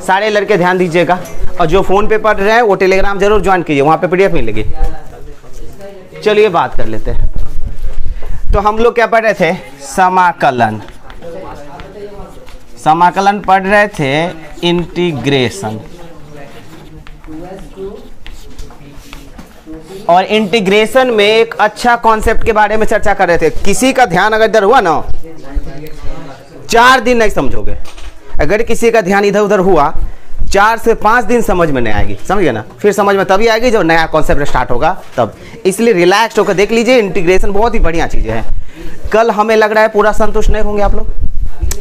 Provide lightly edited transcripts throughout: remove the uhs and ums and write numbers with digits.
सारे लड़के ध्यान दीजिएगा, और जो फ़ोन पे पढ़ रहे हैं वो टेलीग्राम जरूर ज्वाइन कीजिए, वहाँ पे PDF मिलेगी। चलिए बात कर लेते हैं। तो हम लोग क्या पढ़ रहे थे? समाकलन। समाकलन पढ़ रहे थे, इंटीग्रेशन। और इंटीग्रेशन में एक अच्छा कॉन्सेप्ट के बारे में चर्चा कर रहे थे। किसी का ध्यान अगर इधर हुआ ना, 4 दिन नहीं समझोगे। अगर किसी का ध्यान इधर उधर हुआ, 4 से 5 दिन समझ में नहीं आएगी, समझ गए ना? फिर समझ में तभी आएगी जब नया कॉन्सेप्ट स्टार्ट होगा तब। इसलिए रिलैक्स होकर देख लीजिए, इंटीग्रेशन बहुत ही बढ़िया चीज़ है। कल हमें लग रहा है पूरा संतुष्ट नहीं होंगे आप लोग।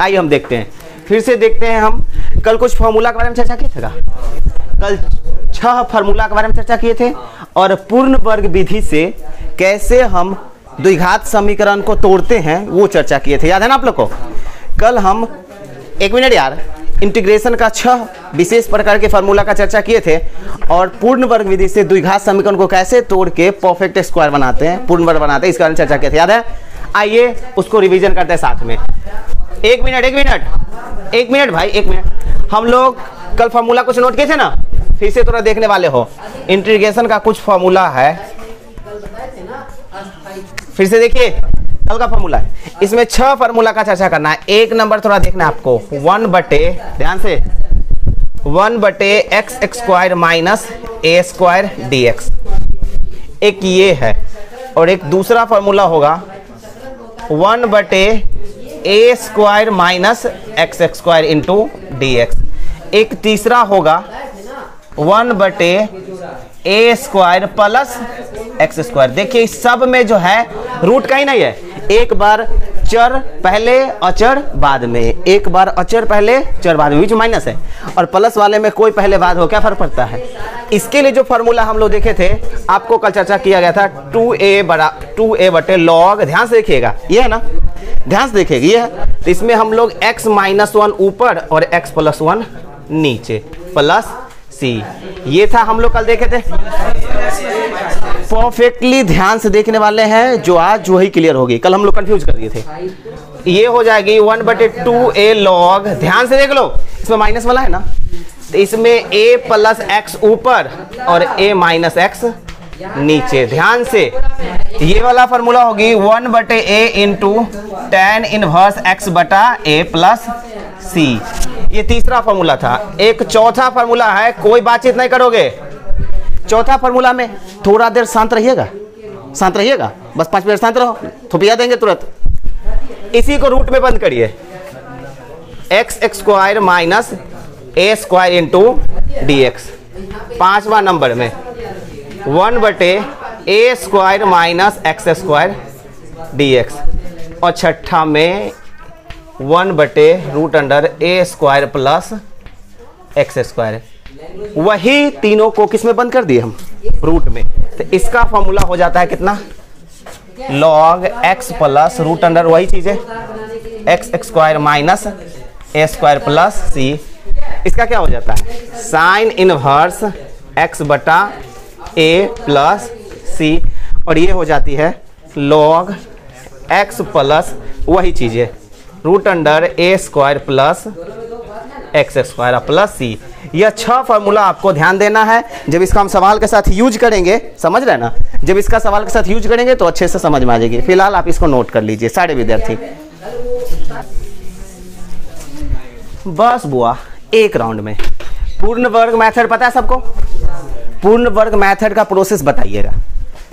आइए हम देखते हैं, फिर से देखते हैं। हम कल कुछ फार्मूला के बारे में चर्चा किए थे। कल 6 फार्मूला के बारे में चर्चा किए थे, और पूर्ण वर्ग विधि से कैसे हम द्विघात समीकरण को तोड़ते हैं वो चर्चा किए थे। याद है ना आप लोग को? कल हम 1 मिनट यार, इंटीग्रेशन का 6 विशेष प्रकार के फार्मूला का चर्चा किए थे, और पूर्ण वर्ग विधि से द्विघात समीकरण को कैसे तोड़ के परफेक्ट स्क्वायर बनाते हैं, पूर्ण वर्ग बनाते हैं, इसके बारे में चर्चा किए थे। याद है? आइए उसको रिवीजन करते हैं साथ में। 1 मिनट भाई, 1 मिनट। हम लोग कल फार्मूला कुछ नोट किए थे ना, फिर से थोड़ा देखने वाले हो। इंटीग्रेशन का कुछ फार्मूला है, फिर से देखिए कल का फार्मूला है। इसमें 6 फार्मूला का चर्चा करना है। 1 नंबर थोड़ा देखना है आपको, 1 बटे, ध्यान से, 1 बटे x square minus a square dx। एक ये है, और एक दूसरा फार्मूला होगा 1 बटे a square minus x square into dx। एक तीसरा होगा 1 बटे a square plus x square. देखिए इस सब में जो है रूट का ही नहीं है, एक बार चर पहले अचर बाद में, एक बार अचर पहले चर बाद में, बीच माइनस है, और प्लस वाले में कोई पहले बाद हो, क्या फर्क पड़ता है? इसके लिए जो फार्मूला हम लोग देखे थे, आपको कल चर्चा किया गया था, 2a बटे लॉग, ध्यान से देखिएगा, ये है ना, ध्यान से देखिएगा, ये है। तो इसमें हम लोग x-1 ऊपर और x+1 नीचे, प्लस c, ये था हम लोग कल देखे थे। परफेक्टली ध्यान से देखने वाले हैं, जो आज वही क्लियर होगी, कल हम लोग कंफ्यूज कर दिए थे। ये हो जाएगी 1 बटे 2a लॉग, ध्यान से देख लो, इसमें माइनस वाला है ना, तो इसमें a प्लस एक्स ऊपर और a माइनस एक्स नीचे, ध्यान से। ये वाला फार्मूला होगी 1 बटे a into tan inverse x बटा a प्लस c। ये तीसरा फार्मूला था। एक चौथा फार्मूला है, कोई बातचीत नहीं करोगे। चौथा फार्मूला में थोड़ा देर शांत रहिएगा, शांत रहिएगा, बस 5 मिनट शांत रहो, थोपिया देंगे तुरंत। इसी को रूट में बंद करिए, x square minus a square into dx। 5वां नंबर में 1 बटे a square minus x square dx, और छठा में 1 बटे root under a square plus x square. वही तीनों को किस में बंद कर दिए हम? रूट में। तो इसका फॉर्मूला हो जाता है कितना? Log x plus root under, वही चीज है, x square minus a square plus c. इसका क्या हो जाता है? साइन इनवर्स एक्स बटा ए प्लस सी, और ये हो जाती है लॉग एक्स प्लस वही चीज है, root under a square plus x square plus c. यह 6 फार्मूला आपको ध्यान देना है। जब इसका हम सवाल के साथ यूज करेंगे, समझ रहे हैं ना, जब इसका सवाल के साथ यूज करेंगे तो अच्छे से समझ में आ जाएगी। फिलहाल आप इसको नोट कर लीजिए सारे विद्यार्थी। बस बुआ, एक राउंड में पूर्ण वर्ग मेथड पता है सबको? पूर्ण वर्ग मेथड का प्रोसेस बताइएगा।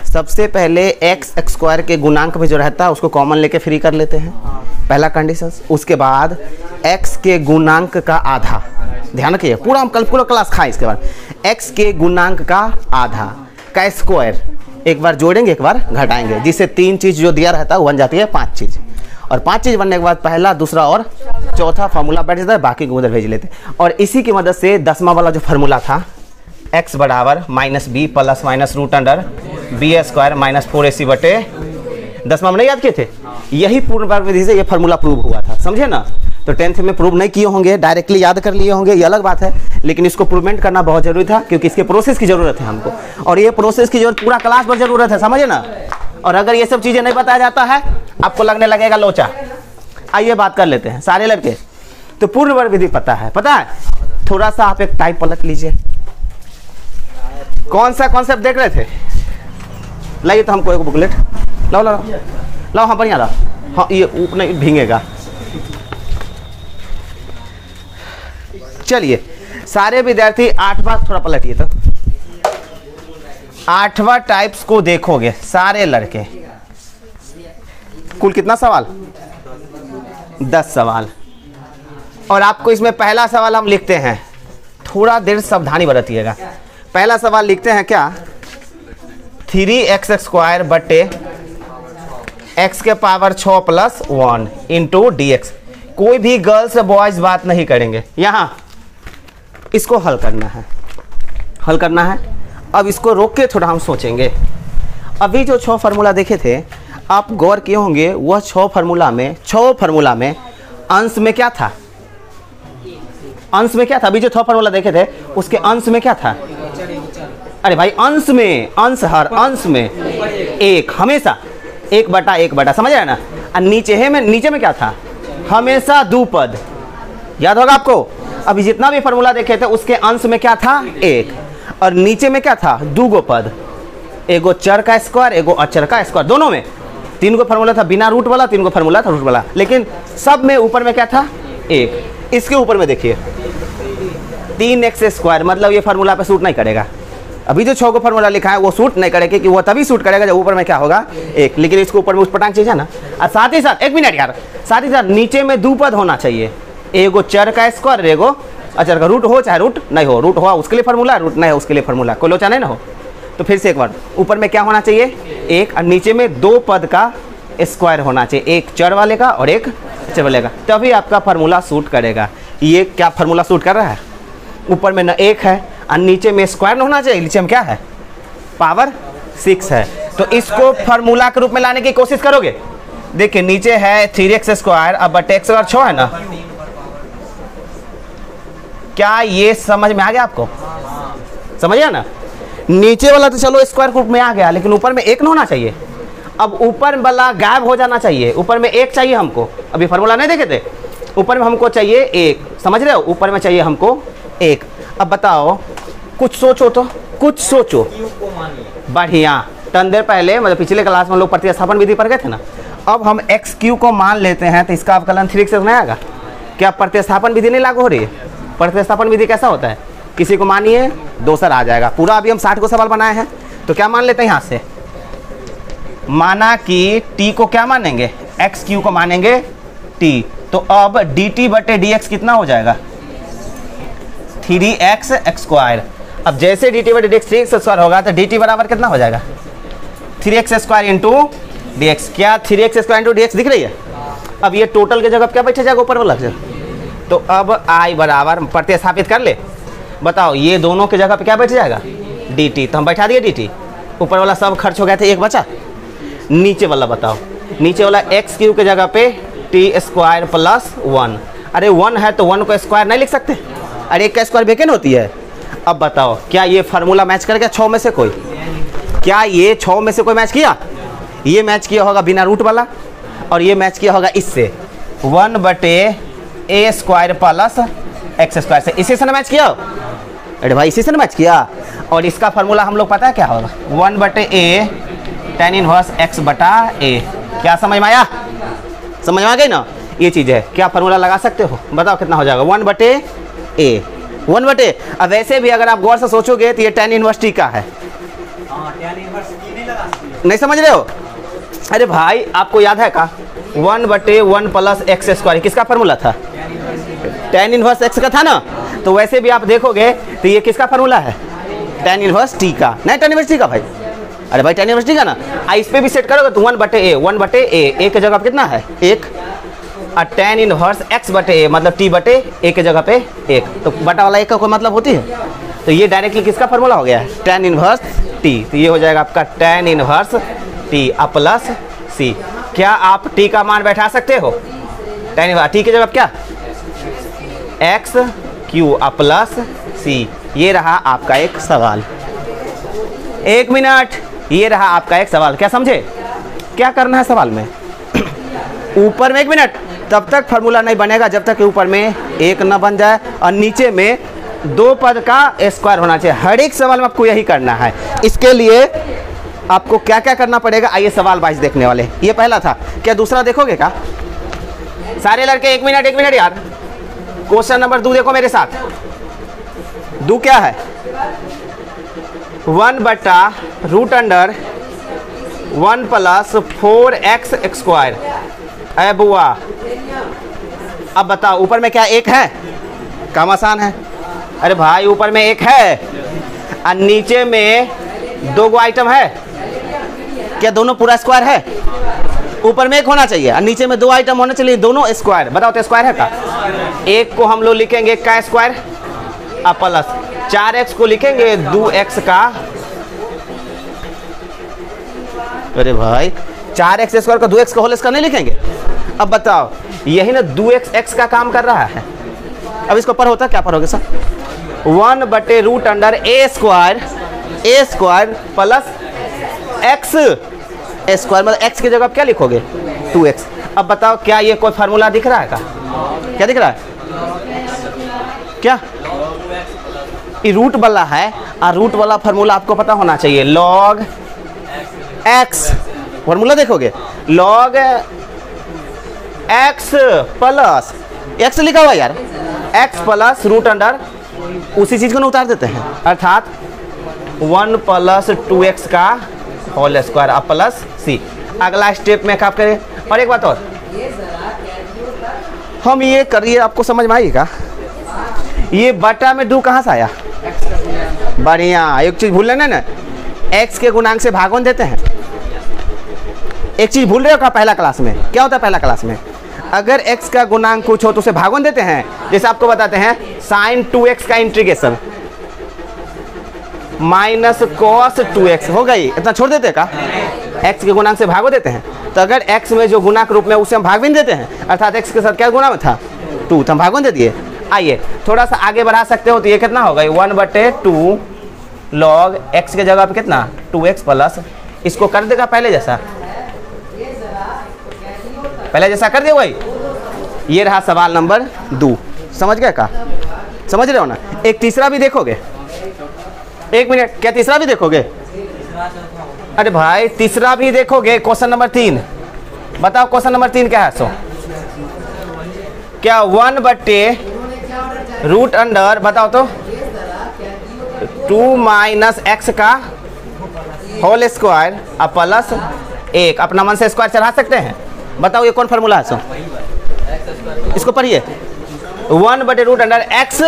सबसे पहले एक्स स्क्वायर के गुणांक में जो रहता है उसको कॉमन लेके फ्री कर लेते हैं, पहला कंडीशन। उसके बाद x के गुणांक का आधा, ध्यान रखिए, पूरा हम कल पूरा क्लास खाएं। इसके बाद x के गुणांक का आधा का स्क्वायर, एक बार जोड़ेंगे एक बार घटाएंगे, जिससे 3 चीज जो दिया रहता है वो बन जाती है 5 चीज, और 5 चीज बनने के बाद पहला, दूसरा और चौथा फार्मूला बैठ जाता है, बाकी को उधर भेज लेते हैं। और इसी की मदद से 10वां वाला जो फार्मूला था, x बराबर minus b plus minus root under b square minus 4ac बटे 10वां में नहीं याद किए थे? यही पूर्ण वर्ग विधि से ये फार्मूला प्रूव हुआ था, समझे ना? तो 10th में प्रूव नहीं किए होंगे, डायरेक्टली याद कर लिए होंगे, ये अलग बात है, लेकिन इसको प्रूवमेंट करना बहुत जरूरी था, क्योंकि इसके प्रोसेस की जरूरत है हमको, और ये प्रोसेस की जरूरत पूरा क्लास पर जरूरत है, समझे ना? और अगर ये सब चीजें नहीं बताया जाता है, आपको लगने लगेगा लोचा। आइए बात कर लेते हैं सारे लड़के। तो पूर्ण वर्ग विधि पता है? पता है? थोड़ा सा आप एक टाइप पलट लीजिए। कौन सा कॉन्सेप्ट देख रहे थे? लाइए तो हमको एक बुकलेट लाओ लाओ लाओ। हाँ बढ़िया लाओ। हाँ ये ऊपर नहीं भींगेगा। चलिए सारे विद्यार्थी 8वां थोड़ा पलटिए तो 8वां टाइप्स को देखोगे सारे लड़के। कुल कितना सवाल? 10 सवाल। और आपको इसमें पहला सवाल हम लिखते हैं, थोड़ा देर सावधानी बरतिएगा। पहला सवाल लिखते हैं क्या? 3x² बटे x के पावर 6 प्लस 1 इंटू dx। कोई भी गर्ल्स बॉयज बात नहीं करेंगे, यहाँ इसको हल करना है, हल करना है। अब इसको रोक के थोड़ा हम सोचेंगे। अभी जो 6 फार्मूला देखे थे आप गौर किए होंगे, वह 6 फार्मूला में अंश में क्या था? अंश में क्या था? अभी जो 6 फार्मूला देखे थे उसके अंश में क्या था? अरे भाई अंश में, अंश हर अंश में एक, हमेशा 1/1 समझ रहे ना। और नीचे में क्या था? हमेशा 2 पद। याद होगा आपको? अभी जितना भी फार्मूला देखे थे उसके अंश में क्या था? 1, और नीचे में क्या था? 2 गो पद, एगो चर का स्क्वायर एगो अचर का स्क्वायर। दोनों में 3 गो फार्मूला था बिना रूट वाला, 3 गो फार्मूला था रूट वाला, लेकिन सब में ऊपर में क्या था? 1। इसके ऊपर में देखिए 3x², मतलब ये फार्मूला पे सूट नहीं करेगा। अभी जो 6 को फार्मूला लिखा है वो सूट नहीं करेगा, क्योंकि वो तभी सूट करेगा जब ऊपर में क्या होगा? 1। लेकिन इसके ऊपर में उस पटांग चीज है ना। और साथ ही साथ 1 मिनट यार, साथ ही साथ नीचे में 2 पद होना चाहिए, एगो चर का स्क्वायर एगो अचर का। रूट हो चाहे रूट नहीं हो, रूट हो उसके लिए फार्मूला, रूट नहीं हो उसके लिए फार्मूला, कोई लोचा नहीं ना हो। तो फिर से एक बार, ऊपर में क्या होना चाहिए? 1, और नीचे में 2 पद का स्क्वायर होना चाहिए, एक चर वाले का और एक अचर वाले का, तभी आपका फार्मूला सूट करेगा। ये क्या फार्मूला सूट कर रहा है? ऊपर में न 1 है और नीचे में स्क्वायर होना चाहिए, नीचे में क्या है? पावर 6 है। तो इसको फार्मूला के रूप में लाने की कोशिश करोगे। देखिए नीचे है 3x², अब बटे x² 6 है ना। क्या ये समझ में आ गया आपको? समझ गया ना? नीचे वाला तो चलो स्क्वायर रूप में आ गया, लेकिन ऊपर में 1 न होना चाहिए। अब ऊपर वाला गायब हो जाना चाहिए, ऊपर में 1 चाहिए हमको। अभी फार्मूला नहीं देखे थे? ऊपर में हमको चाहिए 1, समझ रहे हो? ऊपर में चाहिए हमको 1। अब बताओ, कुछ सोचो तो, कुछ सोचो। बढ़िया, टर्न देर पहले मतलब पिछले क्लास में हम लोग प्रतिस्थापन विधि पर गए थे ना। अब हम x³ को मान लेते हैं तो इसका अवकलन 3x नहीं आएगा क्या? प्रतिस्थापन विधि नहीं लागू हो रही है? प्रतिस्थापन विधि कैसा होता है? किसी को मानिए दूसरा आ जाएगा। पूरा अभी हम 60 को सवाल बनाए हैं, तो क्या मान लेते हैं यहाँ से? माना कि t को क्या मानेंगे? x³ को मानेंगे t। तो अब dt बटे dx कितना हो जाएगा? 3x² अब जैसे dt बटे dx 3x² होगा तो dt बराबर कितना हो जाएगा? 3x² into dx। क्या 3x² इंटू dx दिख रही है? अब ये टोटल के जगह क्या बैठे जाएगा? ऊपर वाला जगह। तो अब i बराबर प्रतिस्थापित कर ले। बताओ ये दोनों के जगह पे क्या बैठ जाएगा? dt। तो हम बैठा दिए dt। ऊपर वाला सब खर्च हो गया था, 1 बचा। नीचे वाला बताओ, नीचे वाला x³ के जगह पे t² प्लस 1। अरे 1 है तो 1 को स्क्वायर नहीं लिख सकते? अरे 1 का स्क्वायर बेकेन होती है। अब बताओ क्या ये फार्मूला मैच कर गया 6 में से कोई? क्या ये 6 में से कोई मैच किया? ये मैच किया होगा बिना रूट वाला, और ये मैच किया होगा इससे 1 बटे a² प्लस x² से। इसी से ना मैच किया? अरे भाई इसी से ना मैच किया। और इसका फार्मूला हम लोग पता है क्या होगा? 1 बटे a tan इनवर्स x बटा a। क्या समझ में आया? समझ में आ गई ना? ये चीज़ है। क्या फार्मूला लगा सकते हो? बताओ कितना हो जाएगा? 1 बटे a, 1 बटे। अब वैसे भी अगर आप गौर से सोचोगे तो ये tan इनवर्स t का है। नहीं समझ रहे हो? अरे भाई आपको याद है का? 1 बटे 1 प्लस x² किसका फार्मूला था? tan इनवर्स x का था ना। तो वैसे भी आप देखोगे तो ये किसका फार्मूला है? tan इनवर्स t का। नहीं tan इनवर्स t का भाई। अरे भाई tan इनवर्स t का ना। इस पे भी सेट करोगे तो 1 बटे a, 1 बटे a के जगह पे कितना है? 1। और tan इनवर्स x बटे a मतलब t बटे a के जगह पे 1। तो बटा वाला 1 का कोई मतलब होती है? तो ये डायरेक्टली किसका फार्मूला हो गया है? tan inverse t। तो ये हो जाएगा आपका tan inverse t plus c। क्या आप t का मान बैठा सकते हो? tan इनवर्स t की जगह क्या? x³ plus c। ये रहा आपका एक सवाल। 1 मिनट, ये रहा आपका एक सवाल। क्या समझे? क्या करना है सवाल में? ऊपर में 1 मिनट, तब तक फार्मूला नहीं बनेगा जब तक ऊपर में 1 न बन जाए और नीचे में दो पद का स्क्वायर होना चाहिए। हर एक सवाल में आपको यही करना है। इसके लिए आपको क्या क्या करना पड़ेगा, आइए सवाल वाइज देखने वाले। ये पहला था, क्या दूसरा देखोगे क्या? सारे लड़के एक मिनट यार। क्वेश्चन नंबर 2 देखो मेरे साथ। 2 क्या है? 1/√(1 + 4x स्क्वायर। अरे बुआ अब बताओ ऊपर में क्या 1 है? काम आसान है। अरे भाई ऊपर में 1 है और नीचे में 2 गो आइटम है। क्या दोनों पूरा स्क्वायर है? ऊपर में 1 होना चाहिए और नीचे में 2 आइटम होना चाहिए, दोनों स्क्वायर। बताओ तो स्क्वायर है का? 1 को हम लोग लिखेंगे 1 का स्क्वायर और प्लस 4x को लिखेंगे 2x का। अरे भाई 4x स्क्वायर का 2x का होल स्क्वायर नहीं लिखेंगे? अब बताओ यही ना 2x का काम कर रहा है। अब इसको पर होता क्या पढ़ोगे sir? 1/√(a² plus x square, मतलब x की जगह क्या लिखोगे? 2x। अब बताओ क्या ये कोई फार्मूला दिख रहा है का? क्या दिख रहा है? क्या ये रूट वाला है और रूट वाला फार्मूला आपको पता होना चाहिए। log x फार्मूला देखोगे, log x प्लस x लिखा हुआ यार, x प्लस √, उसी चीज को ना उतार देते हैं, अर्थात 1 + 2x का होल स्क्वायर अब प्लस c। अगला स्टेप में क्या करें? और एक बात और, हम ये करिए, आपको समझ में आएगा? ये बटा में 2 कहाँ से आया? बढ़िया। एक चीज भूल लेना ना, x के गुणांक से भागोन देते हैं। एक चीज भूल रहे हो क्या? पहला क्लास में क्या होता है? पहला क्लास में अगर x का गुणांक कुछ हो तो उसे भागोन देते हैं। जैसे आपको बताते हैं sin 2x का इंटीग्रेशन -cos 2x हो गई, इतना छोड़ देते का? x के गुणांक से भागो देते हैं। तो अगर x में जो गुणांक रूप में उसे हम भाग भी नहीं देते हैं, अर्थात x के साथ क्या गुणा में था? 2, तो हम भागोन दे दिए। आइए थोड़ा सा आगे बढ़ा सकते हो, तो ये कितना होगा? 1/2 log x के जगह पे कितना? 2x प्लस, इसको कर देगा पहले जैसा कर दे वही। ये रहा सवाल नंबर 2। समझ गए का? समझ रहे हो ना? एक तीसरा भी देखोगे? एक मिनट, क्या तीसरा भी देखोगे? अरे भाई तीसरा भी देखोगे। क्वेश्चन नंबर 3 बताओ, क्वेश्चन नंबर 3 क्या है? सो क्या 1/√, बताओ तो 2 - x का होल स्क्वायर अब प्लस 1। अपना मन से स्क्वायर चढ़ा सकते हैं। बताओ ये कौन फार्मूला है? सो इसको पढ़िए, 1/√x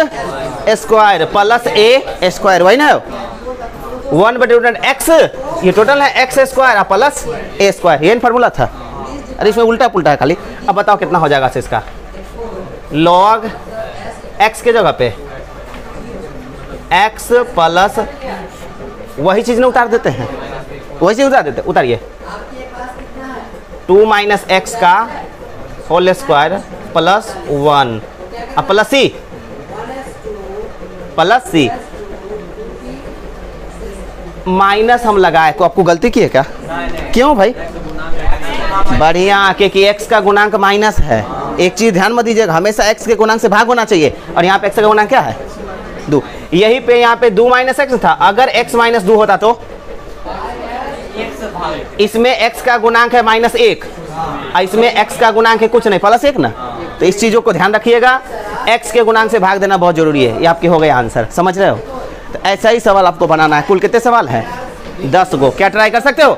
square plus a square, वही ना? 1/√x ये टोटल है x square plus a square, ये फार्मूला था। अरे इसमें उल्टा पुल्टा है खाली। अब बताओ कितना हो जाएगा इसका? log x के जगह पे x प्लस वही चीज ना उतार देते हैं, वही चीज उतार देते। उतारिए 2 - x का whole square plus 1 plus c minus हम लगाए तो आपको गलती की है क्या? क्यों भाई? बढ़िया, क्योंकि x का गुणांक माइनस है। एक चीज ध्यान में दीजिएगा, हमेशा x के गुणांक से भाग होना चाहिए, और यहाँ पे x का गुणांक क्या है? 2। यही पे यहाँ पे 2 - x था। अगर x - 2 होता तो इसमें x का गुणांक है -1 और इसमें x का गुणांक है कुछ नहीं, +1 ना। तो इस चीजों को ध्यान रखिएगा, x के गुणांक से भाग देना बहुत जरूरी है। ये आपके हो गए आंसर, समझ रहे हो? तो ऐसा ही सवाल आपको बनाना है। कुल कितने सवाल हैं? 10 गो। क्या ट्राई कर सकते हो?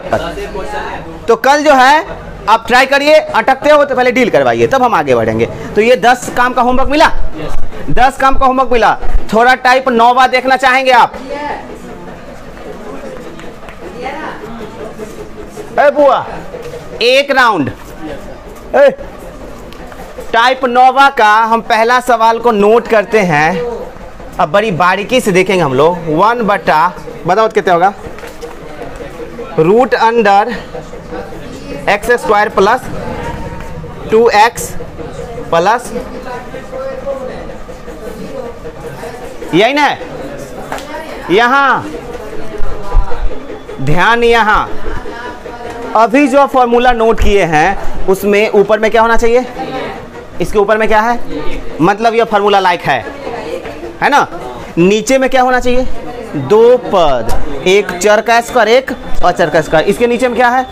तो कल जो है आप ट्राई करिए, अटकते हो तो पहले डील करवाइए, तब हम आगे बढ़ेंगे। तो ये 10 काम का होमवर्क मिला, 10 काम का होमवर्क मिला। थोड़ा टाइप 9वां देखना चाहेंगे आप? ए बुआ एक राउंड टाइप 9वां का हम पहला सवाल को नोट करते हैं। अब बड़ी बारीकी से देखेंगे हम लोग। 1 बटा, बताओ कितने होगा? √x square plus 2x plus, यही ना? यहाँ ध्यान, यहाँ अभी जो फॉर्मूला नोट किए हैं उसमें ऊपर में क्या होना चाहिए? इसके ऊपर में क्या है? मतलब ये फार्मूला लाइक है ना? नीचे में क्या होना चाहिए? दो पद, एक चर का स्क्वायर एक अचर का स्क्वायर। इसके नीचे में क्या है?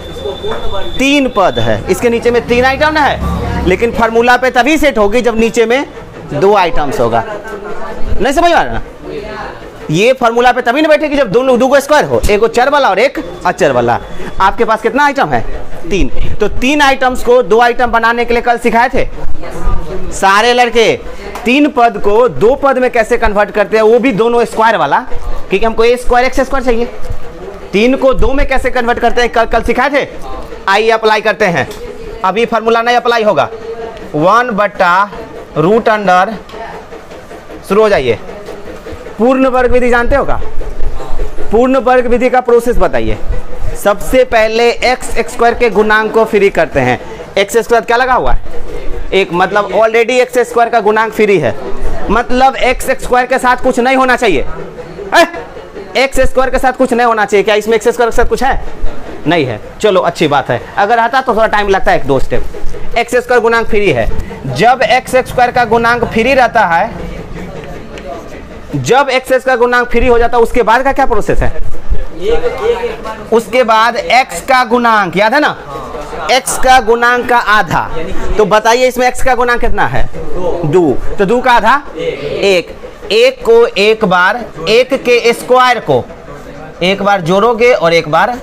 तीन पद है, इसके नीचे में तीन आइटम ना है, लेकिन फार्मूला पे तभी सेट होगी जब नीचे में दो आइटम्स होगा। नहीं समझ आ रहा ना? ये फार्मूला पे तभी नहीं बैठेगी जब दोनों दो स्क्वायर हो, एक चर वाला और एक अचर वाला। आपके पास कितना आइटम है? तीन। तो तीन आइटम्स को दो आइटम बनाने के लिए कल सिखाए थे सारे लड़के। तीन पद को दो पद में कैसे कन्वर्ट करते हैं, वो भी दोनों स्क्वायर वाला, क्योंकि हमको ए स्क्वायर एक्स स्क्वायर चाहिए। तीन को दो में कैसे कन्वर्ट करते हैं कल सिखाए थे। आइए अप्लाई करते हैं। अभी फार्मूला नहीं अप्लाई होगा। 1/√अंडर, शुरू हो जाइए। पूर्ण वर्ग विधि जानते हो का? पूर्ण वर्ग विधि का प्रोसेस बताइए। सबसे पहले एक्स स्क्वायर के गुणांक को फ्री करते हैं। एक्स स्क्वायर क्या लगा हुआ है? एक, मतलब ऑलरेडी एक्स स्क्वायर का गुणांक फ्री है, मतलब एक्स स्क्वायर के साथ कुछ नहीं होना चाहिए। एक्स स्क्वायर के साथ कुछ नहीं होना चाहिए। क्या इसमें एक्स स्क्वायर के साथ कुछ है? नहीं है। चलो अच्छी बात है। अगर आता तो थोड़ा टाइम लगता है, एक दो स्टेप। एक्स स्क्वायर गुणांक फ्री है। जब एक्स स्क्वायर का गुणांक फ्री रहता है, जब एक्स स्क्वायर गुणांक फ्री हो जाता है, उसके बाद का क्या प्रोसेस है? उसके बाद x का गुणांक, याद है ना? x का गुणांक का आधा। तो बताइए इसमें x का गुणांक कितना है? 2। तो 2 का आधा 1। एक को एक बार, एक के स्क्वायर को एक बार जोड़ोगे और एक बार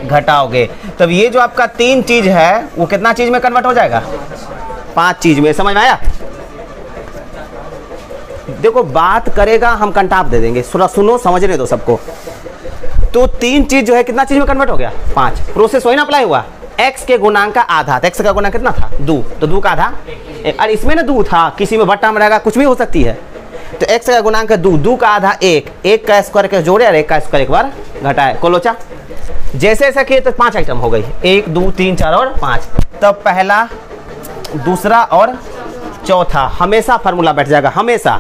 घटाओगे, तब ये जो आपका तीन चीज है वो कितना चीज में कन्वर्ट हो जाएगा? 5 चीज में। समझ में आया? देखो बात करेगा हम कंटाप दे देंगे, थोड़ा सुनो, समझने दो सबको। तो तीन चीज जो है कितना चीज में कन्वर्ट हो गया? 5। प्रोसेस वही ना अप्लाई हुआ। x के गुणांक का आधा, तो x का गुणांक कितना था? 2। तो 2 का आधा, अरे इसमें ना 2 था, किसी में बट्टा में रहेगा, कुछ भी हो सकती है। तो x का गुणांक है 2, 2 का आधा 1, 1 का स्क्वायर के जोड़े और 1 का स्क्वायर एक बार घटाए, कोलोचा। जैसे ऐसा किए तो 5 आइटम हो गई, 1 2 3 4 और 5। तब पहला, दूसरा और चौथा हमेशा फार्मूला बैठ जाएगा, हमेशा।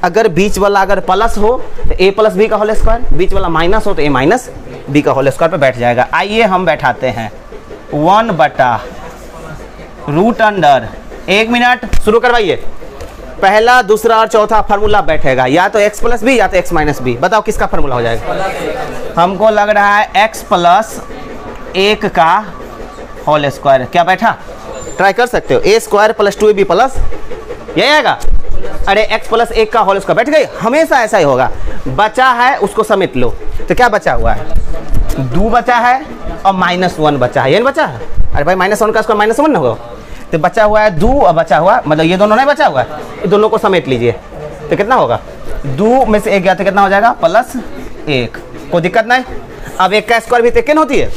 अगर बीच वाला अगर प्लस हो तो a प्लस बी का होल स्क्वायर, बीच वाला माइनस हो तो a माइनस बी का होल स्क्वायर पे बैठ जाएगा। आइए हम बैठाते हैं 1/√अंडर। 1 मिनट, शुरू करवाइए। पहला, दूसरा और चौथा फार्मूला बैठेगा, या तो x प्लस बी या तो x माइनस बी। बताओ किसका फार्मूला हो जाएगा? हमको लग रहा है x प्लस 1 का होल स्क्वायर। क्या बैठा? ट्राई कर सकते हो। a square plus 2ab plus, यही आएगा। अरे x प्लस 1 का होल स्क्वायर बैठ गई, हमेशा ऐसा ही होगा। बचा है उसको समेट लो। तो क्या बचा हुआ है? 2 बचा है और -1 बचा है, ये बचा है। अरे भाई -1 का स्क्वायर -1 ना होगा, तो बचा हुआ है 2 और बचा हुआ, मतलब ये दोनों नहीं बचा हुआ है, ये दोनों को समेट लीजिए। तो कितना होगा? 2 में से 1 गया तो कितना हो जाएगा? +1। कोई दिक्कत नहीं। अब 1 का स्क्वायर भी तो 1 होती है।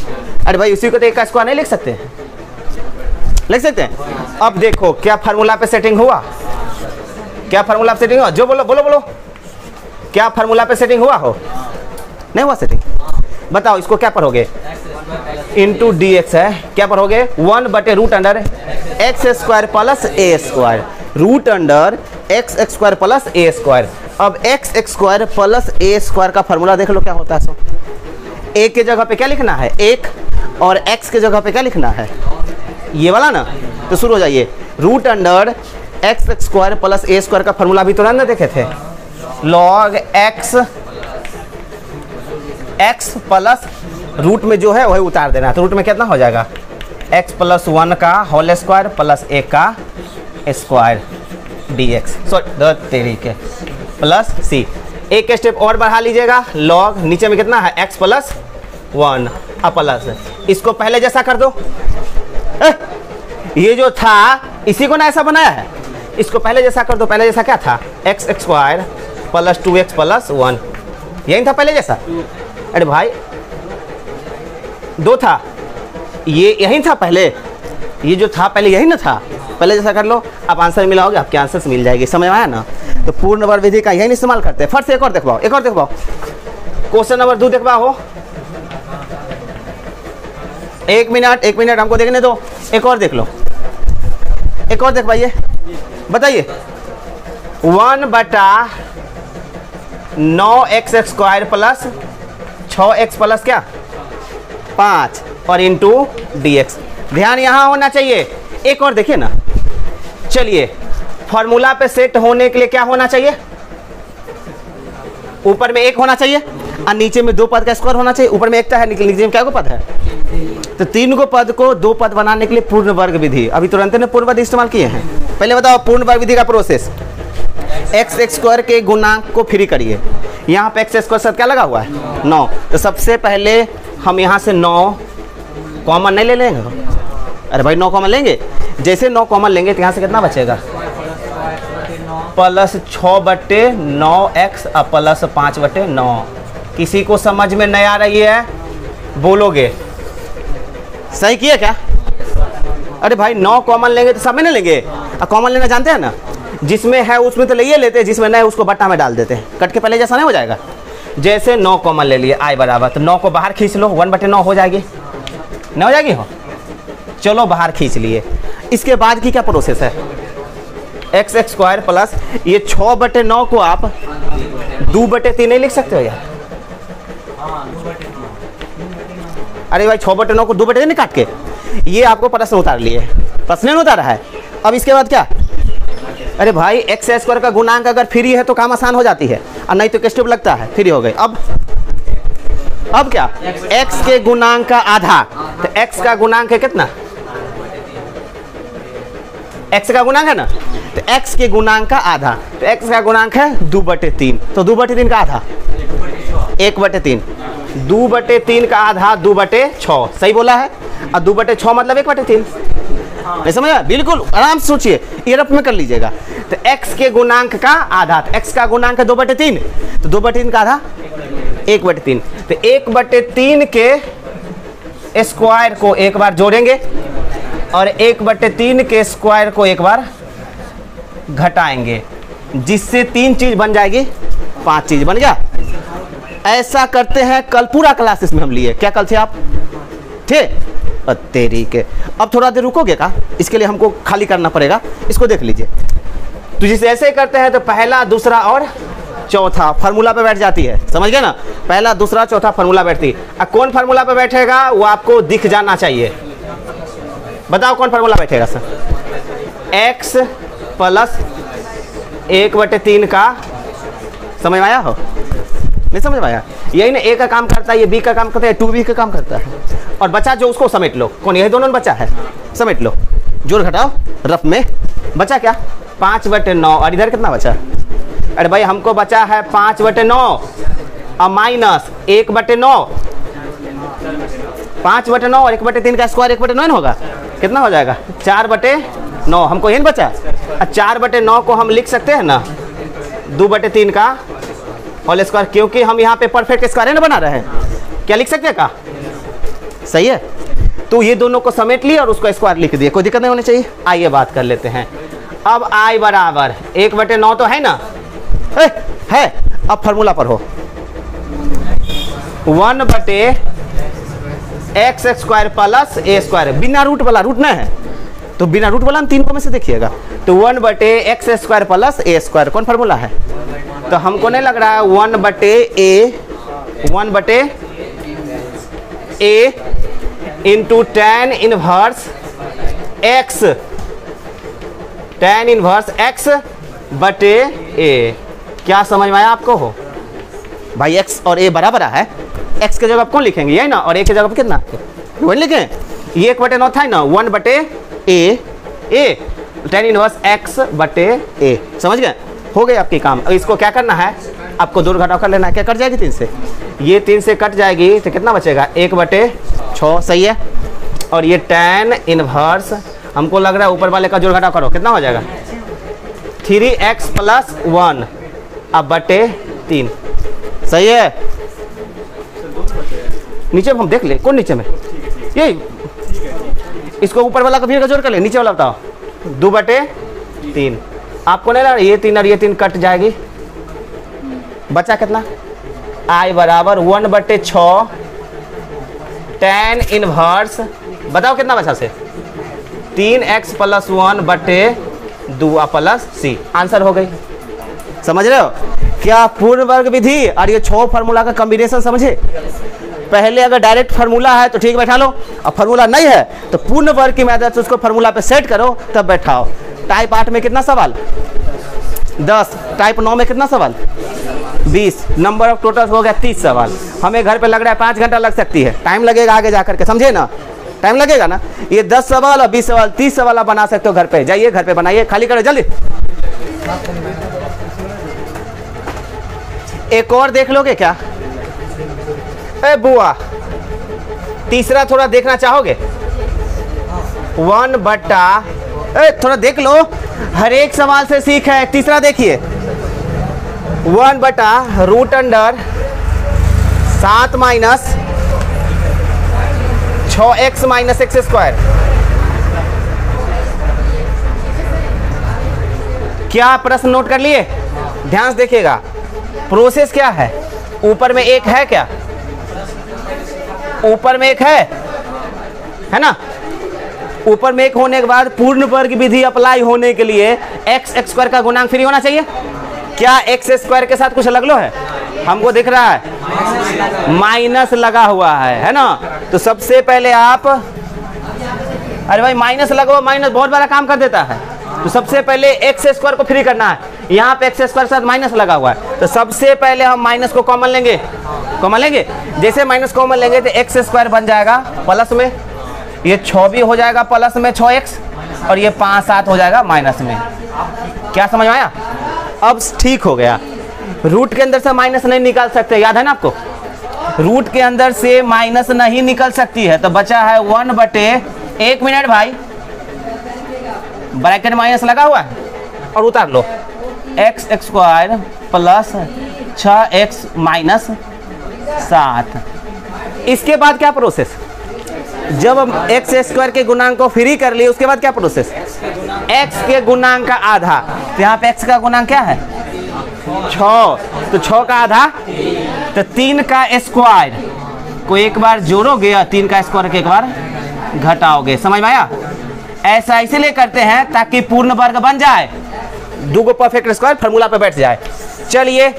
अरे भाई उसी को तो 1 का स्क्वायर नहीं लिख सकते? लिख सकते हैं। अब देखो क्या फार्मूला पे सेटिंग हुआ? क्या फार्मूला पे सेटिंग हुआ? जो बोलो बोलो बोलो, क्या फार्मूला पे सेटिंग हुआ हो? नहीं हुआ सेटिंग? बताओ इसको क्या पढ़ोगे? इंटू dx है, क्या पढ़ोगे? 1/√अंडर x square plus a square, root under x square plus a square. अब x square plus a square का फार्मूला देख लो क्या होता है। सो a के जगह पे क्या लिखना है? 1, और x के जगह पे क्या लिखना है? ये वाला ना। तो शुरू हो जाइए। Root under x square plus a square का फार्मूला भी तुरंत देखे थे। लॉग x प्लस रूट में जो है वही उतार देना। तो रूट में कितना हो जाएगा? x प्लस 1 का होल स्क्वायर प्लस 1 का स्क्वायर dx, तरीके प्लस c। एक स्टेप और बढ़ा लीजिएगा। लॉग नीचे में कितना है? x प्लस 1 प्लस, इसको पहले जैसा कर दो। ये जो था इसी को ना ऐसा बनाया है, इसको पहले जैसा कर दो। पहले जैसा क्या था? x square plus 2x plus 1, यही था पहले जैसा। अरे भाई 2 था, ये यही था पहले, ये जो था पहले यही ना था। पहले जैसा कर लो, आप आंसर मिलाओगे, आपके आंसर से मिल जाएगी। समझ में आया ना? तो पूर्ण वर्ग विधि का यही इस्तेमाल करते हैं। फट से एक और देखवाओ, एक और देखवाओ। क्वेश्चन नंबर 2 देखवाओ। 1 मिनट हमको देखने दो। एक और देख लो, एक और देख पाइए। बताइए 1/9x square plus 6x plus क्या? 5 और इंटू dx। ध्यान यहाँ होना चाहिए। एक और देखिए ना। चलिए फॉर्मूला पे सेट होने के लिए क्या होना चाहिए? ऊपर में एक होना चाहिए और नीचे में दो पद का स्क्वायर होना चाहिए। ऊपर में एक है, नीचे में क्या को पद है? तो 3 को पद को 2 पद बनाने के लिए पूर्ण वर्ग विधि, अभी तुरंत ने पूर्ण वर्ग इस्तेमाल किए हैं। पहले बताओ पूर्ण वर्ग विधि का प्रोसेस। एक्स स्क्वायर के गुणांक को फ्री करिए। यहाँ पे एक्स स्क्वायर साथ क्या लगा हुआ है? 9। तो सबसे पहले हम यहाँ से 9 कॉमन नहीं ले लेंगे? अरे भाई 9 कॉमन लेंगे। जैसे 9 कॉमन लेंगे तो यहाँ से कितना बचेगा? प्लस 6/9x और प्लस 5/9। किसी को समझ में नहीं आ रही है बोलोगे? सही किया क्या? अरे भाई 9 कॉमन लेंगे तो सब में नहीं लेंगे। और कॉमन लेना जानते हैं ना, जिसमें है उसमें तो ले लेते हैं, जिसमें नहीं है उसको बट्टा में डाल देते हैं। कट के पहले जैसा नहीं हो जाएगा। जैसे 9 कॉमन ले लिए i बराबर, तो 9 को बाहर खींच लो, 1/9 हो जाएगी, नहीं हो जाएगी? हो, चलो बाहर खींच लिए। इसके बाद की क्या प्रोसेस है? एक्स स्क्वायर प्लस ये 6/9 को आप 2/3 नहीं लिख सकते हो यार? अरे भाई 6/9 को 2/3 नहीं काट के, ये आपको प्रश्न उतार लिए, प्रश्न नहीं उतारा है। अब इसके बाद क्या? अरे भाई एक्स स्क्वायर का गुणांक अगर फ्री है तो काम आसान हो जाती है, और नहीं तो कैस्टिव लगता है, फ्री हो गई। अब क्या? एक्स के गुणांक का आधा। तो एक्स का गुणांक है कितना? एक्स का गुणांक है ना, तो एक्स के गुणांक का आधा। तो एक्स का गुणांक है 2/3, तो 2/3 का आधा 1/3। 2/3 का आधा 2/6, सही बोला है। और 2/6 मतलब 1/3। नहीं समझा? बिल्कुल आराम से सोचिए, ये रफ में कर लीजिएगा। तो x के गुणांक का आधा, तो x का गुणांक है 2/3, तो 2/3 का आधा 1/3। तो 1/3 के स्क्वायर को एक बार जोड़ेंगे और 1/3 के स्क्वायर को एक बार घटाएंगे, जिससे 3 चीज बन जाएगी, 5 चीज बन गया। ऐसा करते हैं कल पूरा क्लास इसमें हम लिए। क्या कल थे आप? थे? तेरी के। अब थोड़ा देर रुकोगे का? इसके लिए हमको खाली करना पड़ेगा, इसको देख लीजिए। तो जिसे ऐसे करते हैं तो पहला, दूसरा और चौथा फार्मूला पे बैठ जाती है, समझ गए ना? पहला, दूसरा, चौथा फार्मूला बैठती है। अब कौन फार्मूला पे बैठेगा वो आपको दिख जाना चाहिए। बताओ कौन फार्मूला बैठेगा सर? x प्लस 1/3 का, समझ में आया हो? नहीं समझ में आया? यही ना, a का काम करता है, ये b का काम करता है, 2b का काम करता है। और बचा जो उसको समेट लो। कौन? यही दोनों बचा है, समेट लो, जोड़ घटाओ रफ में। बचा क्या? 5/9। और इधर कितना बचा? अरे भाई हमको बचा है 5/9 और माइनस 1/9। 5/9 और 1/3 का स्क्वायर 1/9 होगा, कितना हो जाएगा? 4/9। हमको यही बचा। 4/9 को हम लिख सकते हैं ना 2/3 का होल स्क्वायर, क्योंकि हम यहाँ पे परफेक्ट स्क्वायर है ना बना रहे हैं। क्या लिख सकते हैं का? सही है। तो ये दोनों को समेट लिए और उसको स्क्वायर लिख दिए, कोई दिक्कत नहीं होनी चाहिए। आइए बात कर लेते हैं। अब i बराबर 1/9 तो है ना? है। अब फार्मूला पर हो, 1/x square plus a square. बिना रूट वाला, रूट ना है तो बिना रूट वाला 3 को में से देखिएगा। तो 1/x square plus a square कौन फार्मूला है? तो हमको नहीं लग रहा है 1/a into tan inverse x बटे a। क्या समझ में आया आपको? हो भाई x और a बराबर है। x के जगह आप कौन लिखेंगे? यही ना। और a के जगह पर कितना वही लिखें? ये 1/9 था ना, 1/a tan इनवर्स x बटे a। समझ गए? हो गए आपकी काम। अब इसको क्या करना है? आपको दूर घटाव कर लेना है। क्या कट जाएगी 3 से? ये 3 से कट जाएगी तो कितना बचेगा? 1/6, सही है। और ये tan इनवर्स, हमको लग रहा है ऊपर वाले का जोड़ घटाव करो, कितना हो जाएगा? 3x + 1 अब बटे 3, सही है। नीचे हम देख ले, कौन नीचे में? यही, इसको ऊपर वाला का फिर का जोड़ कर ले, नीचे वाला बताओ। 2/3। आपको नहीं लग रहा ये 3 और ये 3 कट जाएगी, बचा कितना? i बराबर 1/6 tan इनवर्स, बताओ कितना बचा से? 3x + 1 बटे 2 प्लस c। आंसर हो गई। समझ रहे हो क्या? पूर्ण वर्ग विधि और ये 6 फार्मूला का कॉम्बिनेशन समझे? पहले अगर डायरेक्ट फार्मूला है तो ठीक बैठा लो, और फार्मूला नहीं है तो पूर्ण वर्ग की मदद से उसको फार्मूला पे सेट करो, तब बैठाओ। टाइप 8 में कितना सवाल? 10, टाइप 9 में कितना सवाल? 20। नंबर ऑफ टोटल हो गया 30 सवाल। हमें घर पे लग रहा है 5 घंटा लग सकती है, टाइम लगेगा आगे जाकर के, समझे ना, टाइम लगेगा ना। ये 10 सवाल और 20 सवाल, 30 सवाल आप बना सकते हो घर पे। जाइए घर पे बनाइए, खाली करो जल्दी। एक और देख लोगे क्या? ए बुआ, तीसरा थोड़ा देखना चाहोगे? 1 बटा, थोड़ा देख लो, हर एक सवाल से सीख है। तीसरा देखिए, 1 बटा root under 7 minus 6x minus x square. क्या प्रश्न नोट कर लिए? ध्यान से देखिएगा, प्रोसेस क्या है। ऊपर में एक है क्या? ऊपर में एक है ना। ऊपर में एक होने के बाद पूर्ण वर्ग विधि अप्लाई होने के लिए एक्स स्क्वायर का गुणांक फ्री होना चाहिए। क्या एक्स स्क्वायर के साथ कुछ अलग लो है? हमको दिख रहा है माइनस लगा हुआ है ना। तो सबसे पहले आप, अरे भाई माइनस लगाओ, माइनस बहुत बड़ा काम कर देता है। तो सबसे पहले एक्स स्क्वायर को फ्री करना है। यहाँ पे एक्स स्क्वायर के साथ माइनस लगा हुआ है, तो सबसे पहले हम माइनस को कॉमन लेंगे। कॉमन लेंगे, जैसे माइनस कॉमन लेंगे तो एक्स स्क्वायर बन जाएगा प्लस में, ये 6 भी हो जाएगा प्लस में 6x, और ये 5 7 हो जाएगा माइनस में। क्या समझ में आया? अब ठीक हो गया। रूट के अंदर से माइनस नहीं निकाल सकते, याद है ना आपको? रूट के अंदर से माइनस नहीं निकल सकती है, तो बचा है 1 बटे, 1 मिनट भाई, ब्रैकेट माइनस लगा हुआ है और उतार लो, x square plus 6x minus 7। इसके बाद क्या प्रोसेस? जब हम एक्स स्क्वायर के गुणांक को फ्री कर लिए, उसके बाद क्या प्रोसेस? एक्स के गुणांक का आधा। तो यहाँ पे एक्स का गुणांक क्या है? 6, तो 6 का आधा, तो 3 का स्क्वायर को एक बार जोड़ोगे और 3 का स्क्वायर को एक बार घटाओगे। समझ में आया? ऐसा इसलिए करते हैं ताकि पूर्ण वर्ग बन जाए, दूगो परफेक्ट स्क्वायर फार्मूला पे बैठ जाए। चलिए,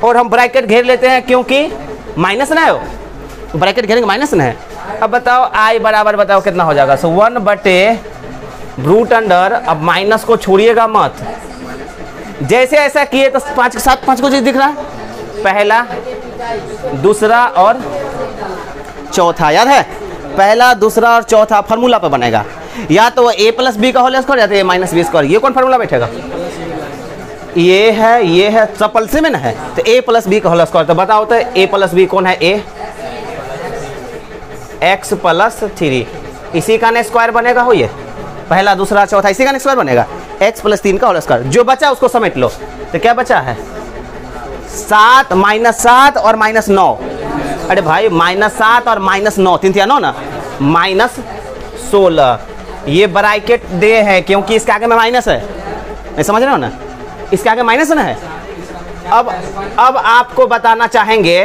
और हम ब्रैकेट घेर लेते हैं क्योंकि माइनस ना हो, ब्रैकेट घेरेंगे माइनस ना है। अब बताओ आई बराबर, बताओ कितना हो जाएगा? सो 1 बटे रूट अंडर, अब माइनस को छोड़िएगा मत। जैसे ऐसा किए तो 5 के साथ 5 को चीज दिख रहा है, पहला, दूसरा और चौथा। याद है? पहला, दूसरा और चौथा फार्मूला पे बनेगा। या तो a प्लस बी का होल स्क्वायर, या तो a माइनस बी स्क्वायर। ये कौन फार्मूला बैठेगा? ये है, सपल से में ना है, तो a प्लस बी का होल स्क्वायर। तो बताओ तो a प्लस बी कौन है? a x प्लस 3, इसी का स्क्वायर बनेगा। हो ये पहला, दूसरा, चौथा, इसी का स्क्वायर बनेगा। x प्लस 3 का होल स्क्वायर। जो बचा उसको समेट लो। तो क्या बचा है? 7 माइनस 7 और माइनस 9। अरे भाई माइनस 7 और माइनस 9, 3 या 9 ना, माइनस 16। ये ब्रैकेट दे है क्योंकि इसके आगे में माइनस है, नहीं समझ रहे हो ना? इसके आगे माइनस ना है। अब आपको बताना चाहेंगे,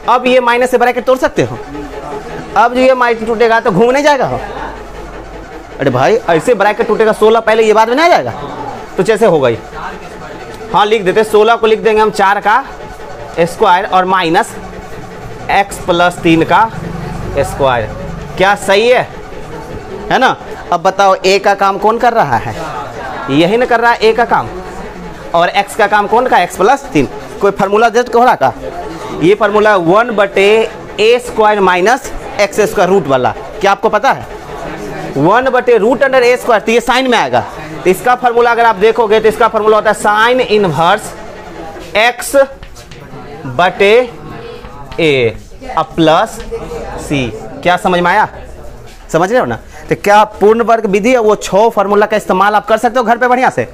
अब ये माइनस से ब्रैकेट तोड़ सकते हो? अब जो ये माइनस टूटेगा तो घूम नहीं जाएगा हो? अरे भाई ऐसे ब्रैकेट टूटेगा 16 पहले, ये बाद में नहीं आ जाएगा। तो जैसे हो गई, हाँ लिख देते, 16 को लिख देंगे हम 4 का स्क्वायर और माइनस x प्लस 3 का स्क्वायर। क्या सही है ना? अब बताओ a का काम कौन कर रहा है? यही ना कर रहा है a का काम, और x का काम कौन का? x plus 3। कोई फार्मूला दे हो रहा का? ये फार्मूला 1 बटे a square minus x square root वाला। क्या आपको पता है? 1 बटे रूट अंडर a स्क्वायर, तो ये साइन में आएगा। तो इसका फार्मूला अगर आप देखोगे तो इसका फार्मूला होता है साइन इनवर्स x बटे a अब प्लस c। क्या समझ में आया? समझ रहे हो ना? तो क्या पूर्ण वर्ग विधि है वो 6 फार्मूला का इस्तेमाल आप कर सकते हो घर पे बढ़िया से।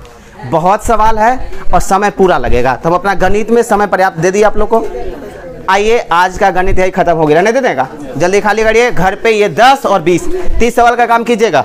बहुत सवाल है और समय पूरा लगेगा, तो हम अपना गणित में समय पर्याप्त दे दिए आप लोग को। आइए आज का गणित यही खत्म हो गया, रहने दे देगा, जल्दी खाली करिए। घर पे ये 10 और 20 30 सवाल का काम कीजिएगा।